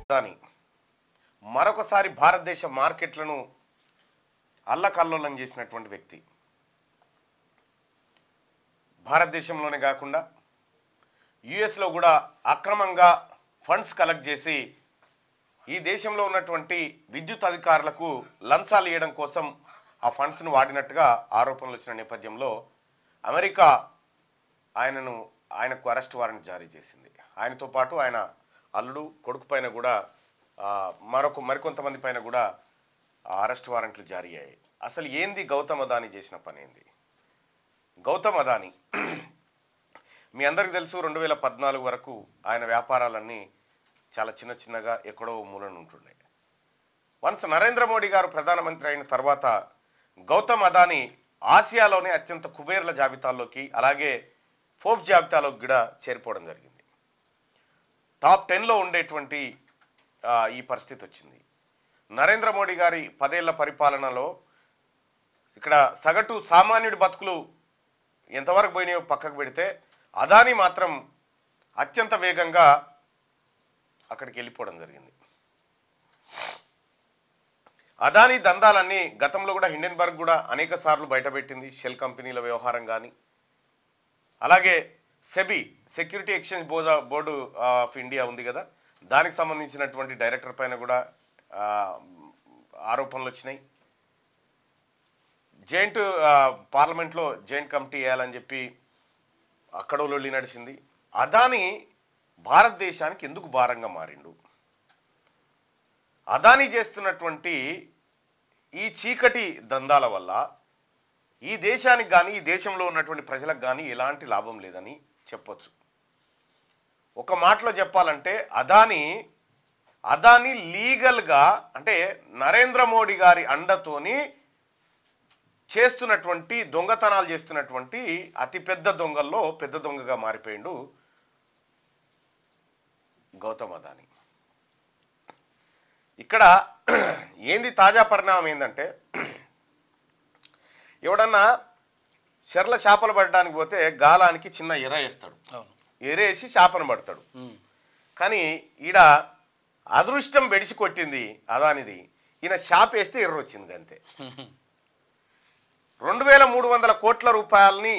అదాని మరొకసారి భారతదేశ మార్కెట్లను అల్లకల్లోలం చేసినటువంటి వ్యక్తి. భారతదేశంలోనే కాకుండా యుఎస్లో కూడా అక్రమంగా ఫండ్స్ కలెక్ట్ చేసి ఈ దేశంలో ఉన్నటువంటి విద్యుత్ అధికారులకు లంచాలు ఇవ్వడం కోసం ఆ ఫండ్స్ను వాడినట్టుగా ఆరోపణలు వచ్చిన నేపథ్యంలో అమెరికా ఆయనకు అరెస్ట్ వారెంట్ జారీ చేసింది. ఆయనతో పాటు ఆయన అల్లుడు కొడుకు పైన కూడా మరికొంతమంది పైన కూడా అరెస్ట్ వారెంట్లు జారీ అయ్యాయి. అసలు ఏంది గౌతమ్ అదానీ చేసిన పని ఏంది? గౌతమ్ అదానీ మీ అందరికీ తెలుసు 2014 వరకు ఆయన వ్యాపారాలన్నీ చాలా చిన్నగా ఎక్కడో మూలన ఉంటుండే. వన్స్ నరేంద్ర మోడీ గారు ప్రధానమంత్రి అయిన తర్వాత గౌతమ్ అదానీ ఆసియాలోనే అత్యంత కుబేర్ల జాబితాల్లోకి అలాగే ఫోర్బ్స్ జాబితాలోకి కూడా చేరిపోవడం జరిగింది. టాప్ 10లో ఉండేటువంటి ఈ పరిస్థితి వచ్చింది. నరేంద్ర మోడీ గారి 10 ఏళ్ల పరిపాలనలో ఇక్కడ సగటు సామాన్యుడి బతుకులు ఎంతవరకు పోయినాయో పక్కకు పెడితే అదానీ మాత్రం అత్యంత వేగంగా అక్కడికి వెళ్ళిపోవడం జరిగింది. అదానీ దందాలన్నీ గతంలో కూడా హిండెన్బర్గ్ కూడా అనేక సార్లు బయటపెట్టింది. షెల్ కంపెనీల వ్యవహారం కానీ అలాగే SEBI security exchange board of India ఉంది కదా, దానికి సంబంధించినటువంటి డైరెక్టర్ పైన కూడా ఆరోపణలు వచ్చినాయి. పార్లమెంట్లో జాయింట్ కమిటీ వేయాలని చెప్పి అక్కడ లొల్లి నడిచింది. అదానీ భారతదేశానికి ఎందుకు భారంగా మారిండు? అదానీ చేస్తున్నటువంటి ఈ చీకటి దందాల వల్ల ఈ దేశానికి కానీ ఈ దేశంలో ఉన్నటువంటి ప్రజలకు కానీ ఎలాంటి లాభం లేదని చెప్పొచ్చు. ఒక మాటలో చెప్పాలంటే అదానీ లీగల్గా అంటే నరేంద్ర మోడీ గారి అండతోని చేస్తున్నటువంటి దొంగతనాలు చేస్తున్నటువంటి అతిపెద్ద దొంగల్లో పెద్ద దొంగగా మారిపోయిండు గౌతమ్ అదానీ. ఇక్కడ ఏంది తాజా పరిణామం ఏంటంటే, ఎవడన్నా చెర్ల చేపలు పడడానికి పోతే గాలానికి చిన్న ఎర వేస్తాడు, ఎరేసి చేపను పడతాడు. కానీ ఈడ అదృష్టం బెడిసి కొట్టింది అదానిది, ఈయన చేప వేస్తే ఎర్ర వచ్చింది అంతే. 2300 కోట్ల రూపాయలని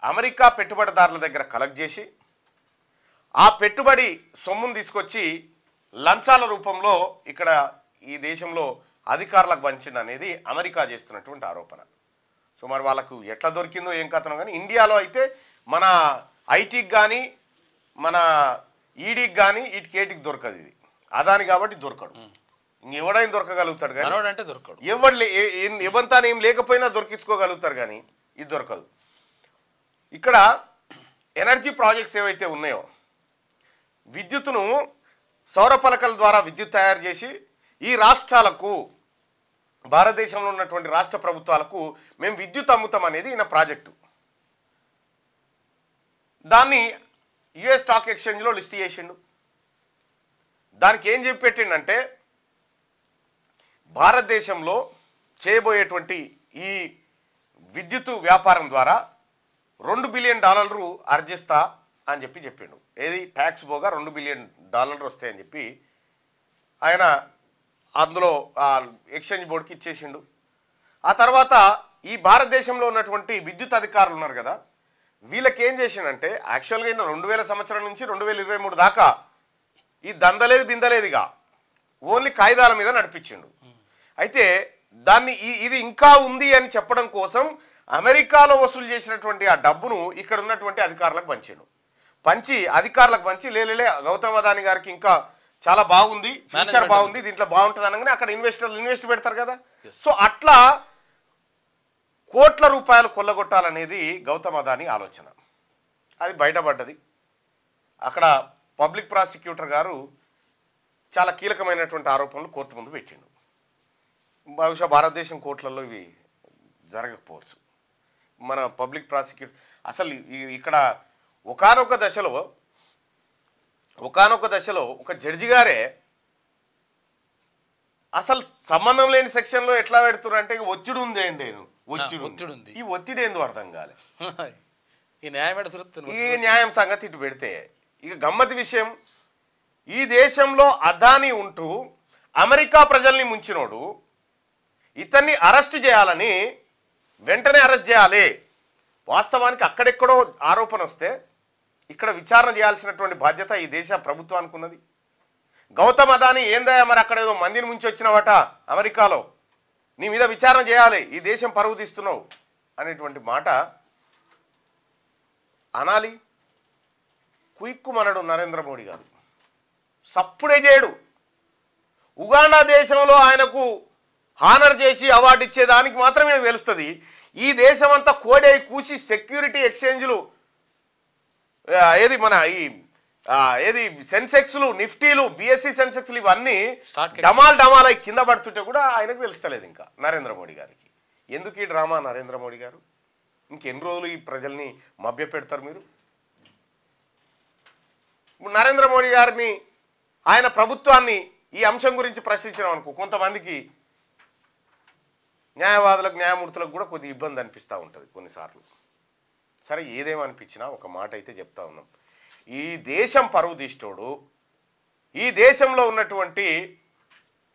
అమెరికా పెట్టుబడిదారుల దగ్గర కలెక్ట్ చేసి ఆ పెట్టుబడి సొమ్మును తీసుకొచ్చి లంచాల రూపంలో ఇక్కడ ఈ దేశంలో అధికారులకు పంచింది అనేది అమెరికా చేస్తున్నటువంటి ఆరోపణ. సో మరి వాళ్ళకు ఎట్లా దొరికిందో ఏం కథనో కానీ ఇండియాలో అయితే మన ఐటీకి కానీ మన ఈడీకి కానీ వీటికి దొరకదు. ఇది అదాని కాబట్టి దొరకడు. ఎవడైనా దొరకగలుగుతాడు కానీ దొరకడు. ఎవరితో ఏం లేకపోయినా దొరికించుకోగలుగుతారు కానీ ఇది దొరకదు. ఇక్కడ ఎనర్జీ ప్రాజెక్ట్స్ ఏవైతే ఉన్నాయో విద్యుత్తును సౌర పలకల ద్వారా విద్యుత్ తయారు చేసి ఈ రాష్ట్రాలకు భారతదేశంలో ఉన్నటువంటి రాష్ట్ర ప్రభుత్వాలకు మేము విద్యుత్ అమ్ముతాం అనేది ఈయన ప్రాజెక్టు. దాన్ని యుఎస్ స్టాక్ ఎక్స్చేంజ్లో లిస్ట్ చేసిండు. దానికి ఏం చెప్పి పెట్టిండంటే భారతదేశంలో చేయబోయేటువంటి ఈ విద్యుత్ వ్యాపారం ద్వారా $2 బిలియన్ ఆర్జిస్తా అని చెప్పిండు. ఏది ట్యాక్స్ పోగా $2 బిలియన్ వస్తాయని చెప్పి ఆయన అందులో ఎక్స్చేంజ్ బోర్డుకి ఇచ్చేసిండు. ఆ తర్వాత ఈ భారతదేశంలో ఉన్నటువంటి విద్యుత్ అధికారులు ఉన్నారు కదా, వీళ్ళకి ఏం చేసిండంటే యాక్చువల్గా ఈయన 2000 సంవత్సరం నుంచి 2023 దాకా ఈ దందలేదు బిందలేదుగా ఓన్లీ కాగితాల మీద నడిపించిండు. అయితే దాన్ని ఇది ఇంకా ఉంది అని చెప్పడం కోసం అమెరికాలో వసూలు చేసినటువంటి ఆ డబ్బును ఇక్కడ ఉన్నటువంటి అధికారులకు పంచి అధికారులకు పంచి లేలే గౌతమ్ అదానీ గారికి ఇంకా చాలా బాగుంది, ఫ్యూచర్ బాగుంది, దీంట్లో బాగుంటుంది అనగానే అక్కడ ఇన్వెస్ట్ పెడతారు కదా. సో అట్లా కోట్ల రూపాయలు కొల్లగొట్టాలనేది గౌతమ్ అదానీ ఆలోచన. అది బయటపడ్డది. అక్కడ పబ్లిక్ ప్రాసిక్యూటర్ గారు చాలా కీలకమైనటువంటి ఆరోపణలు కోర్టు ముందు పెట్టిండు. బహుశా భారతదేశం కోర్టులలో ఇవి జరగకపోవచ్చు. మన పబ్లిక్ ప్రాసిక్యూటర్ అసలు ఇక్కడ ఒకానొక దశలో ఒక జడ్జి గారే అసలు సంబంధం లేని సెక్షన్లో ఎట్లా పెడుతున్నారు అంటే ఒత్తిడి ఉంది అండి, ఒత్తిడి ఉంది. ఈ ఒత్తిడి ఏందో అర్థం కాలే. ఈ న్యాయం సంగతి ఇటు పెడితే ఇక గమ్మతి విషయం, ఈ దేశంలో అదానీ ఉంటూ అమెరికా ప్రజల్ని ముంచినోడు ఇతన్ని అరెస్ట్ చేయాలని వెంటనే అరెస్ట్ చేయాలి. వాస్తవానికి అక్కడెక్కడో ఆరోపణ వస్తే ఇక్కడ విచారణ చేయాల్సినటువంటి బాధ్యత ఈ దేశ ప్రభుత్వానికి ఉన్నది. గౌతమ్ అదానీ ఏందయ్యా మరి అక్కడ ఏదో మందిని ముంచి వచ్చినవట అమెరికాలో, నీ మీద విచారణ చేయాలి, ఈ దేశం పరువు తీస్తున్నావు అనేటువంటి మాట అనాలి. కుయిక్కుమనడు నరేంద్ర మోడీ గారు, సప్పుడే చేయడు. ఉగాండా దేశంలో ఆయనకు హానర్ చేసి అవార్డు ఇచ్చేదానికి మాత్రమే నాకు తెలుస్తుంది. ఈ దేశం అంతా కోడై కూసి సెక్యూరిటీ ఎక్స్చేంజ్లు ఏది మన ఈ ఏది సెన్సెక్స్లు, నిఫ్టీలు, బిఎస్సి సెన్సెక్స్లు ఇవన్నీ డమాల్ అయి కింద పడుతుంటే కూడా ఆయనకు తెలుస్తలేదు ఇంకా నరేంద్ర మోడీ గారికి. ఎందుకు ఈ డ్రామా నరేంద్ర మోడీ గారు? ఇంకెన్ని రోజులు ఈ ప్రజల్ని మభ్య పెడతారు మీరు? నరేంద్ర మోడీ గారిని ఆయన ప్రభుత్వాన్ని ఈ అంశం గురించి ప్రశ్నించడం అనుకో కొంతమందికి న్యాయవాదులకు న్యాయమూర్తులకు కూడా కొద్దిగా ఇబ్బంది అనిపిస్తూ ఉంటుంది కొన్నిసార్లు. సరే ఏదేమనిపించినా ఒక మాట అయితే చెప్తా ఉన్నాం, ఈ దేశం పరువు తీసేటోడు, ఈ దేశంలో ఉన్నటువంటి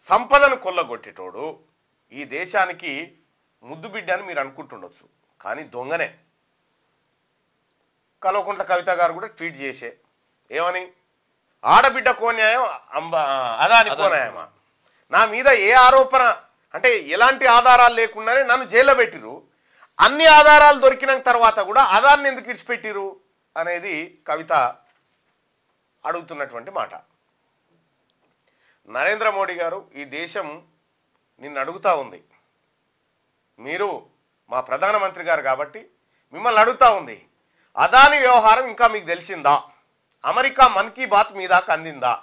సంపదను కొల్లగొట్టేటోడు ఈ దేశానికి ముద్దు బిడ్డ అని మీరు అనుకుంటుండొచ్చు, కానీ దొంగనే. కల్వకుంట్ల కవిత గారు కూడా ట్వీట్ చేసే ఏమని, ఆడబిడ్డ కోన్యాయం అదాని కోన్యాయమా, నా మీద ఏ ఆరోపణ అంటే ఎలాంటి ఆధారాలు లేకుండానే నన్ను జైల్లో పెట్టిరు, అన్ని ఆధారాలు దొరికిన తర్వాత కూడా అదాన్ని ఎందుకు ఇడిచిపెట్టిరు అనేది కవిత అడుగుతున్నటువంటి మాట. నరేంద్ర మోడీ గారు ఈ దేశం నిన్ను అడుగుతూ ఉంది, మీరు మా ప్రధానమంత్రి గారు కాబట్టి మిమ్మల్ని అడుగుతూ ఉంది, అదాని వ్యవహారం ఇంకా మీకు తెలిసిందా? అమెరికా మన్ కీ బాత్ మీ దాకా అందిందా?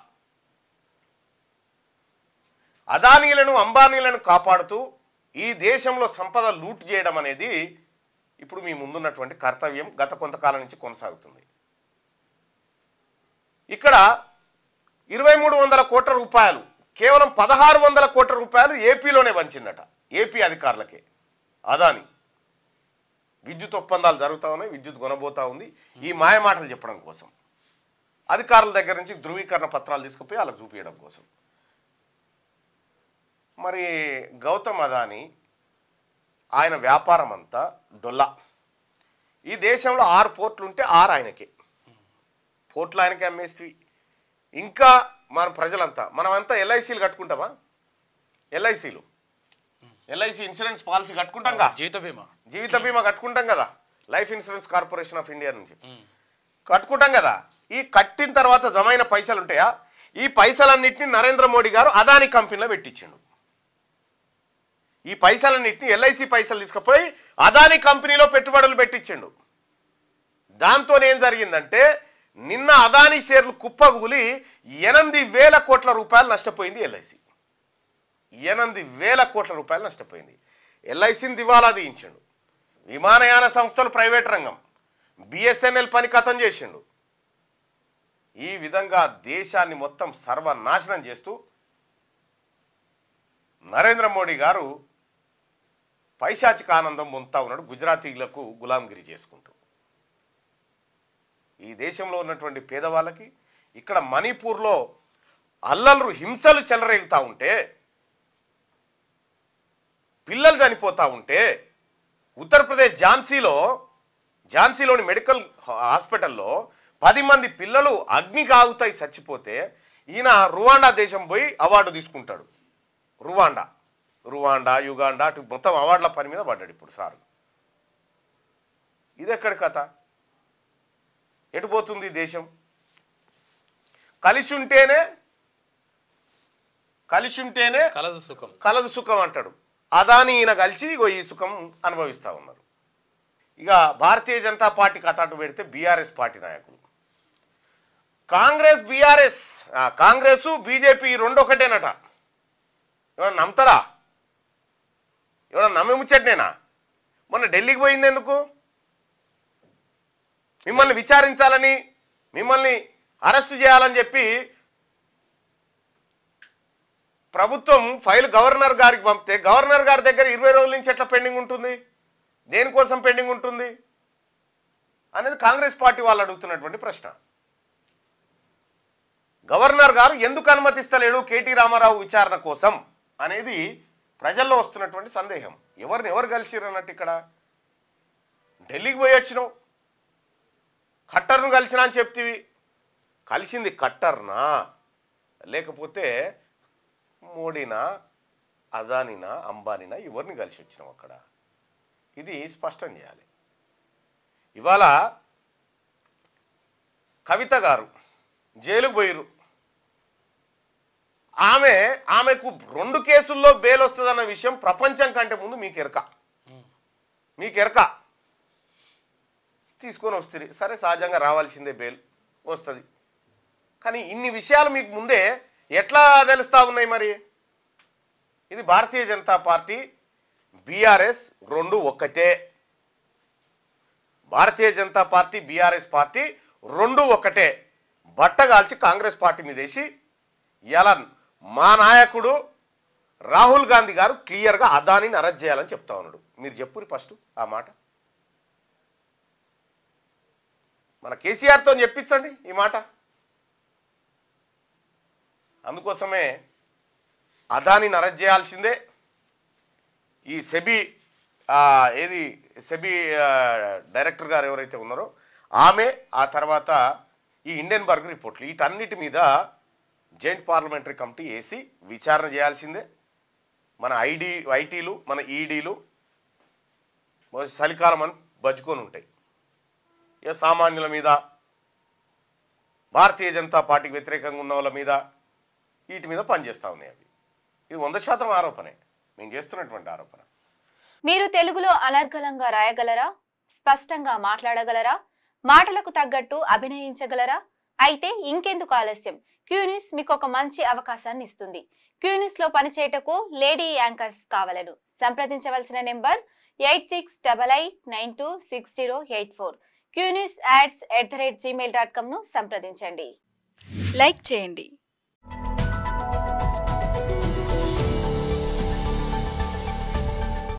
అదానీలను అంబానీలను కాపాడుతూ ఈ దేశంలో సంపద లూట్ చేయడం అనేది ఇప్పుడు మీ ముందున్నటువంటి కర్తవ్యం గత కొంతకాలం నుంచి కొనసాగుతుంది. ఇక్కడ 2300 కోట్ల రూపాయలు కేవలం 1600 కోట్ల రూపాయలు ఏపీలోనే వంచిందట, ఏపీ అధికారులకే. అదాని విద్యుత్ ఒప్పందాలు జరుగుతూ ఉన్నాయి, విద్యుత్ కొనబోతా ఉంది. ఈ మాయమాటలు చెప్పడం కోసం అధికారుల దగ్గర నుంచి ధృవీకరణ పత్రాలు తీసుకుపోయి వాళ్ళకి చూపించడం కోసం. మరి గౌతమ్ అదాని ఆయన వ్యాపారం అంతా డొల్లా. ఈ దేశంలో 6 పోర్ట్లు ఉంటే 6 ఆయనకే, పోర్ట్లు ఆయనకే అమ్మేస్తీ. ఇంకా మన ప్రజలంతా మనమంతా ఎల్ఐసీలు కట్టుకుంటామా? ఎల్ఐసి ఇన్సూరెన్స్ పాలసీ కట్టుకుంటాం కదా, జీవిత బీమా కట్టుకుంటాం కదా, life insurance corporation of India నుంచి కట్టుకుంటాం కదా. ఈ కట్టిన తర్వాత జమైన పైసలు ఉంటాయా, ఈ పైసలన్నింటినీ నరేంద్ర మోడీ గారు అదాని కంపెనీలో పెట్టించిండు. ఈ పైసలన్నింటినీ ఎల్ఐసి పైసలు తీసుకుపోయి అదాని కంపెనీలో పెట్టుబడులు పెట్టించిండు. దాంతో ఏం జరిగిందంటే నిన్న అదాని షేర్లు కుప్పగూలి 8,000 కోట్ల రూపాయలు నష్టపోయింది ఎల్ఐసి. 8,000 కోట్ల రూపాయలు నష్టపోయింది. ఎల్ఐసిని దివాలా తీయించిండు. విమానయాన సంస్థలు ప్రైవేట్ రంగం, బిఎస్ఎన్ఎల్ పని కథం చేసిండు. ఈ విధంగా దేశాన్ని మొత్తం సర్వనాశనం చేస్తూ నరేంద్ర మోడీ గారు పైశాచిక ఆనందం పొందుతా ఉన్నాడు, గుజరాతీలకు గులాంగిరి చేసుకుంటూ. ఈ దేశంలో ఉన్నటువంటి పేదవాళ్ళకి ఇక్కడ మణిపూర్లో అల్లలు హింసలు చెలరేగుతూ ఉంటే, పిల్లలు చనిపోతూ ఉంటే, ఉత్తరప్రదేశ్ ఝాన్సీలోని మెడికల్ హాస్పిటల్లో 10 మంది పిల్లలు అగ్ని కాగుతాయి చచ్చిపోతే ఈయన రువాండా దేశం పోయి అవార్డు తీసుకుంటాడు. రువాండా యుగాండా అటు మొత్తం అవార్డుల పని మీద పడ్డాడు ఇప్పుడు సార్. ఇది ఎక్కడి కథ? ఎటుపోతుంది దేశం? కలిసి ఉంటేనే కలదు సుఖం అంటాడు. అదాని ఈయన కలిసి ఈ సుఖం అనుభవిస్తూ ఉన్నారు. ఇక భారతీయ జనతా పార్టీ కథ అటు పెడితే బీఆర్ఎస్ పార్టీ నాయకులు, కాంగ్రెస్ బీజేపీ రెండు ఒకటేనట. ఎవడన్నా నమ్ముతాడా? ఎవడన్నా నమ్మి ముచ్చటనేనా? మొన్న ఢిల్లీకి పోయింది ఎందుకు? మిమ్మల్ని విచారించాలని, మిమ్మల్ని అరెస్ట్ చేయాలని చెప్పి ప్రభుత్వం ఫైల్ గవర్నర్ గారికి పంపితే గవర్నర్ గారి దగ్గర 20 రోజుల నుంచి ఎట్లా పెండింగ్ ఉంటుంది? దేనికోసం పెండింగ్ ఉంటుంది అనేది కాంగ్రెస్ పార్టీ వాళ్ళు అడుగుతున్నటువంటి ప్రశ్న. గవర్నర్ గారు ఎందుకు అనుమతిస్తలేడు కేటీ రామారావు విచారణ కోసం అనేది ప్రజల్లో వస్తున్నటువంటి సందేహం. ఎవరు కలిసిరు అన్నట్టు ఇక్కడ ఢిల్లీకి పోయి వచ్చినావు, ఖట్టర్ను కలిసినా అని చెప్తివి. కలిసింది ఖట్టర్నా లేకపోతే మోడీనా, అదానినా, అంబానీనా, ఎవరిని కలిసి వచ్చినావు అక్కడ? ఇది స్పష్టం చేయాలి. ఇవాళ కవిత గారు జైలుకు పోయిరు. ఆమెకు 2 కేసుల్లో బెయిల్ వస్తుందన్న విషయం ప్రపంచం కంటే ముందు మీకు ఎరక తీసుకొని వస్తుంది. సరే, సహజంగా రావాల్సిందే, బెయిల్ వస్తుంది. కానీ ఇన్ని విషయాలు మీకు ముందే ఎట్లా తెలుస్తా ఉన్నాయి? మరి ఇది భారతీయ జనతా పార్టీ బీఆర్ఎస్ 2 ఒక్కటే. Bharatiya Janata party BRS party 2 ఒక్కటే. బట్టగాల్చి కాంగ్రెస్ పార్టీ మీద వేసి ఇలా మా నాయకుడు రాహుల్ గాంధీ గారు క్లియర్గా అదానిని అరెస్ట్ చేయాలని చెప్తా ఉన్నాడు. మీరు చెప్పురి ఫస్ట్ ఆ మాట. మన కేసీఆర్తో చెప్పించండి ఈ మాట. అందుకోసమే అదానిని అరెస్ట్ చేయాల్సిందే. ఈ సెబీ డైరెక్టర్ గారు ఎవరైతే ఉన్నారో ఆమె, ఆ తర్వాత ఈ హిండెన్బర్గ్ రిపోర్ట్లు, వీటన్నిటి మీద జాయింట్ పార్లమెంటరీ కమిటీ వేసి విచారణ చేయాల్సిందే. మన ఐటీలు, మన ఈడీలు చలికాలం అని బజ్జుకొని ఉంటాయి. ఇక సామాన్యుల మీద, భారతీయ జనతా పార్టీకి వ్యతిరేకంగా ఉన్న వాళ్ళ మీద, వీటి మీద పనిచేస్తూ ఉన్నాయి. అవి ఇది 100% ఆరోపణే, మేము చేస్తున్నటువంటి ఆరోపణ. మీరు తెలుగులో అనర్గళంగా రాయగలరా? స్పష్టంగా మాట్లాడగలరా? మాటలకు తగ్గట్టు అభినయించగలరా? అయితే ఇంకెందుకు ఆలస్యం? క్యూన్యూస్ మీకు ఒక మంచి అవకాశాన్ని ఇస్తుంది. క్యూన్యూస్ లో పనిచేయటకు లేడీ యాంకర్స్ కావాలను సంప్రదించవలసిన నెంబర్ 8688926084. QNewsAds@gmail.com ను సంప్రదించండి. లైక్ చేయండి.